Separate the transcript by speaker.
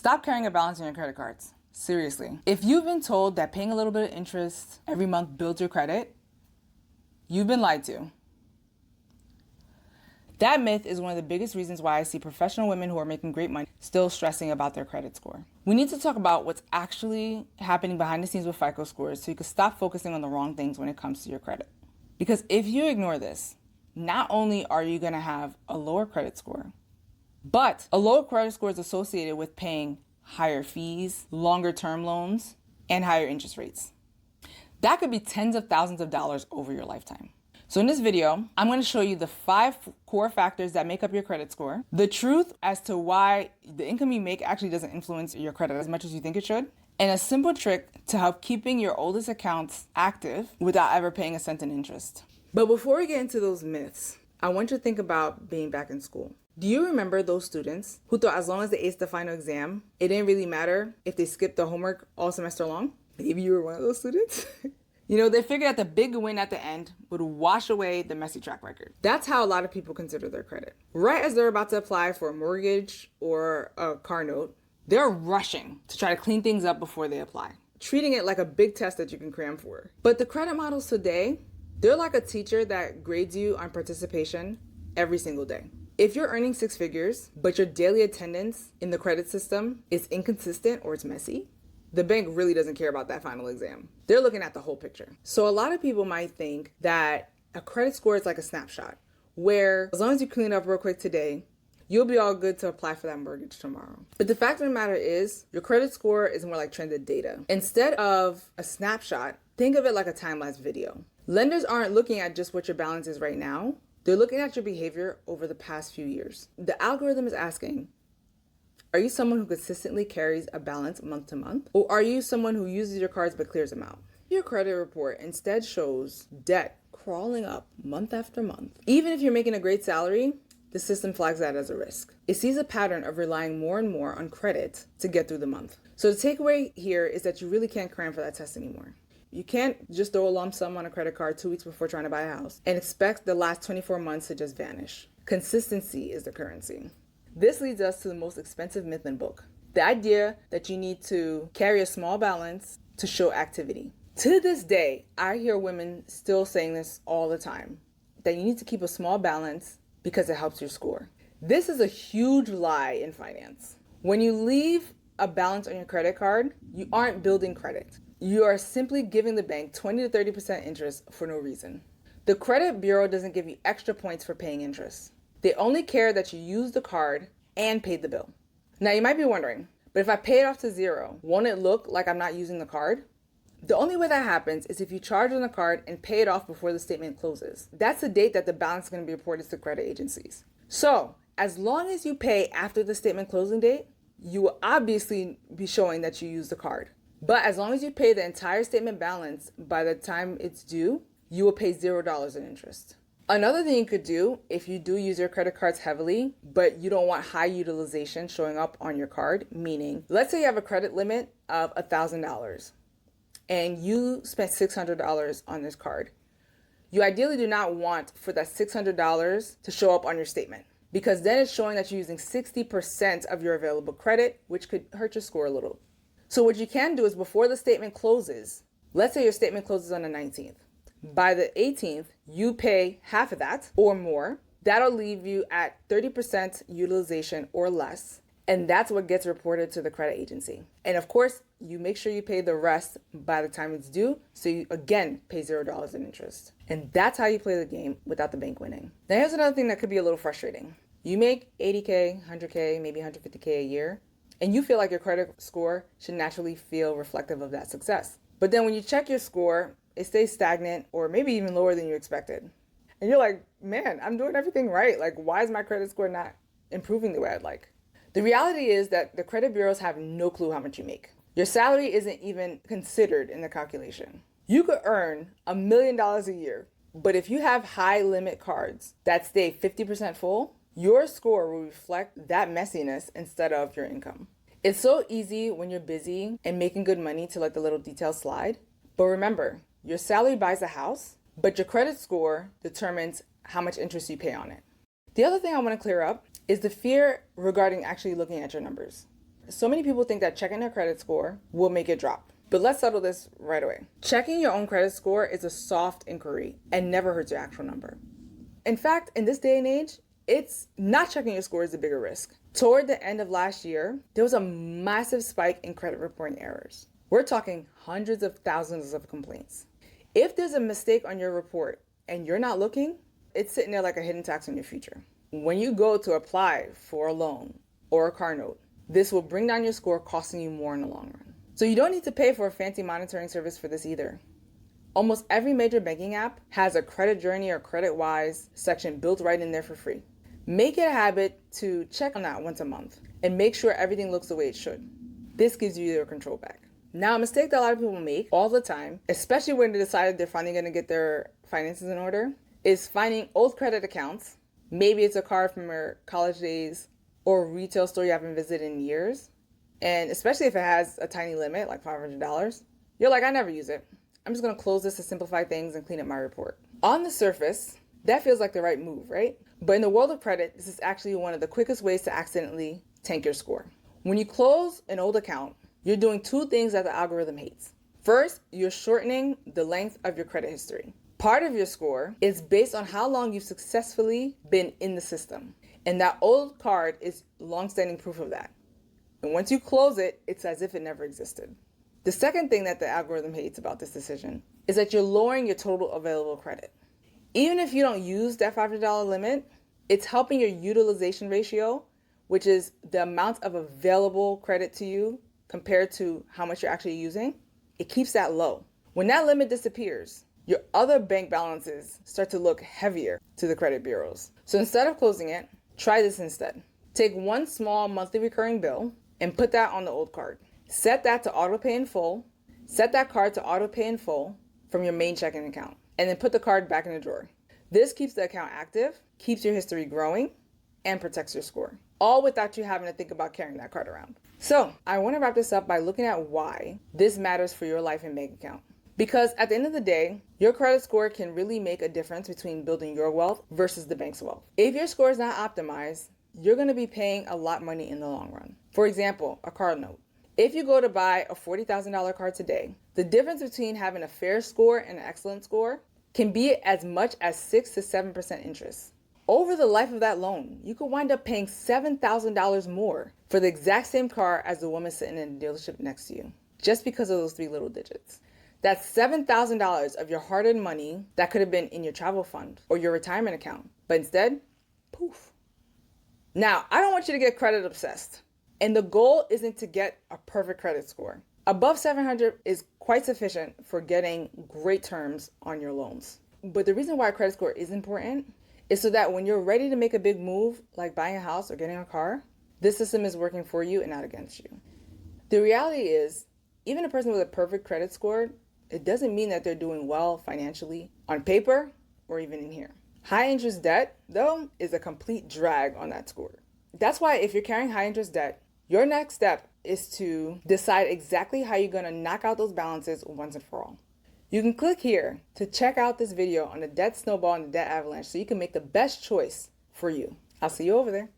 Speaker 1: Stop carrying a balance on your credit cards. Seriously. If you've been told that paying a little bit of interest every month builds your credit, you've been lied to. That myth is one of the biggest reasons why I see professional women who are making great money still stressing about their credit score. We need to talk about what's actually happening behind the scenes with FICO scores so you can stop focusing on the wrong things when it comes to your credit. Because if you ignore this, not only are you going to have a lower credit score, but a lower credit score is associated with paying higher fees, longer term loans, and higher interest rates. That could be tens of thousands of dollars over your lifetime. So in this video, I'm going to show you the 5 core factors that make up your credit score, the truth as to why the income you make actually doesn't influence your credit as much as you think it should, and a simple trick to help keeping your oldest accounts active without ever paying a cent in interest. But before we get into those myths, I want you to think about being back in school. Do you remember those students who thought as long as they aced the final exam, it didn't really matter if they skipped the homework all semester long? Maybe you were one of those students. You know, they figured that the big win at the end would wash away the messy track record. That's how a lot of people consider their credit. Right as they're about to apply for a mortgage or a car note, they're rushing to try to clean things up before they apply, treating it like a big test that you can cram for. But the credit models today, they're like a teacher that grades you on participation every single day. If you're earning 6 figures, but your daily attendance in the credit system is inconsistent or it's messy, the bank really doesn't care about that final exam. They're looking at the whole picture. So a lot of people might think that a credit score is like a snapshot, where as long as you clean up real quick today, you'll be all good to apply for that mortgage tomorrow. But the fact of the matter is, your credit score is more like trended data. Instead of a snapshot, think of it like a time-lapse video. Lenders aren't looking at just what your balance is right now. They're looking at your behavior over the past few years. The algorithm is asking, are you someone who consistently carries a balance month to month? Or are you someone who uses your cards but clears them out? Your credit report instead shows debt crawling up month after month. Even if you're making a great salary, the system flags that as a risk. It sees a pattern of relying more and more on credit to get through the month. So the takeaway here is that you really can't cram for that test anymore. You can't just throw a lump sum on a credit card 2 weeks before trying to buy a house and expect the last 24 months to just vanish. Consistency is the currency. This leads us to the most expensive myth in the book. The idea that you need to carry a small balance to show activity. To this day, I hear women still saying this all the time, that you need to keep a small balance because it helps your score. This is a huge lie in finance. When you leave a balance on your credit card, you aren't building credit. You are simply giving the bank 20 to 30% interest for no reason. The credit bureau doesn't give you extra points for paying interest. They only care that you use the card and paid the bill. Now you might be wondering, but if I pay it off to 0, won't it look like I'm not using the card? The only way that happens is if you charge on the card and pay it off before the statement closes. That's the date that the balance is going to be reported to credit agencies. So as long as you pay after the statement closing date, you will obviously be showing that you used the card. But as long as you pay the entire statement balance by the time it's due, you will pay $0 in interest. Another thing you could do if you do use your credit cards heavily, but you don't want high utilization showing up on your card, meaning let's say you have a credit limit of $1,000 and you spent $600 on this card. You ideally do not want for that $600 to show up on your statement, because then it's showing that you're using 60% of your available credit, which could hurt your score a little. So what you can do is before the statement closes, let's say your statement closes on the 19th. By the 18th, you pay half of that or more. That'll leave you at 30% utilization or less. And that's what gets reported to the credit agency. And of course, you make sure you pay the rest by the time it's due. So you again pay $0 in interest. And that's how you play the game without the bank winning. Now here's another thing that could be a little frustrating. You make 80K, 100K, maybe 150K a year, and you feel like your credit score should naturally feel reflective of that success. But then when you check your score, it stays stagnant or maybe even lower than you expected. And you're like, man, I'm doing everything right. Like, why is my credit score not improving the way I'd like? The reality is that the credit bureaus have no clue how much you make. Your salary isn't even considered in the calculation. You could earn $1 million a year, but if you have high limit cards that stay 50% full, your score will reflect that messiness instead of your income. It's so easy when you're busy and making good money to let the little details slide. But remember, your salary buys a house, but your credit score determines how much interest you pay on it. The other thing I want to clear up is the fear regarding actually looking at your numbers. So many people think that checking their credit score will make it drop. But let's settle this right away. Checking your own credit score is a soft inquiry and never hurts your actual number. In fact, in this day and age, it's not checking your score is the bigger risk. Toward the end of last year, there was a massive spike in credit reporting errors. We're talking hundreds of thousands of complaints. If there's a mistake on your report and you're not looking, it's sitting there like a hidden tax on your future. When you go to apply for a loan or a car note, this will bring down your score, costing you more in the long run. So you don't need to pay for a fancy monitoring service for this either. Almost every major banking app has a credit journey or CreditWise section built right in there for free. Make it a habit to check on that once a month and make sure everything looks the way it should. This gives you your control back. Now, a mistake that a lot of people make all the time, especially when they decided they're finally going to get their finances in order, is finding old credit accounts. Maybe it's a card from your college days or a retail store you haven't visited in years. And especially if it has a tiny limit, like $500, you're like, I never use it. I'm just going to close this to simplify things and clean up my report. On the surface, that feels like the right move, right? But in the world of credit, this is actually one of the quickest ways to accidentally tank your score. When you close an old account, you're doing two things that the algorithm hates. First, you're shortening the length of your credit history. Part of your score is based on how long you've successfully been in the system. And that old card is long-standing proof of that. And once you close it, it's as if it never existed. The second thing that the algorithm hates about this decision is that you're lowering your total available credit. Even if you don't use that $500 limit, it's helping your utilization ratio, which is the amount of available credit to you compared to how much you're actually using. It keeps that low. When that limit disappears, your other bank balances start to look heavier to the credit bureaus. So instead of closing it, try this instead. Take one small monthly recurring bill and put that on the old card. Set that to auto pay in full. Set that card to auto pay in full from your main checking account, and then put the card back in the drawer. This keeps the account active, keeps your history growing, and protects your score, all without you having to think about carrying that card around. So I want to wrap this up by looking at why this matters for your life and bank account. Because at the end of the day, your credit score can really make a difference between building your wealth versus the bank's wealth. If your score is not optimized, you're going to be paying a lot of money in the long run. For example, a car note. If you go to buy a $40,000 car today, the difference between having a fair score and an excellent score can be as much as 6 to 7% interest. Over the life of that loan, you could wind up paying $7,000 more for the exact same car as the woman sitting in the dealership next to you, just because of those three little digits. That's $7,000 of your hard-earned money that could have been in your travel fund or your retirement account, but instead, poof. Now, I don't want you to get credit obsessed. And the goal isn't to get a perfect credit score. Above 700 is quite sufficient for getting great terms on your loans. But the reason why a credit score is important is so that when you're ready to make a big move, like buying a house or getting a car, this system is working for you and not against you. The reality is, even a person with a perfect credit score, it doesn't mean that they're doing well financially on paper or even in here. High interest debt, though, is a complete drag on that score. That's why if you're carrying high interest debt, your next step is to decide exactly how you're going to knock out those balances once and for all. You can click here to check out this video on the debt snowball and the debt avalanche so you can make the best choice for you. I'll see you over there.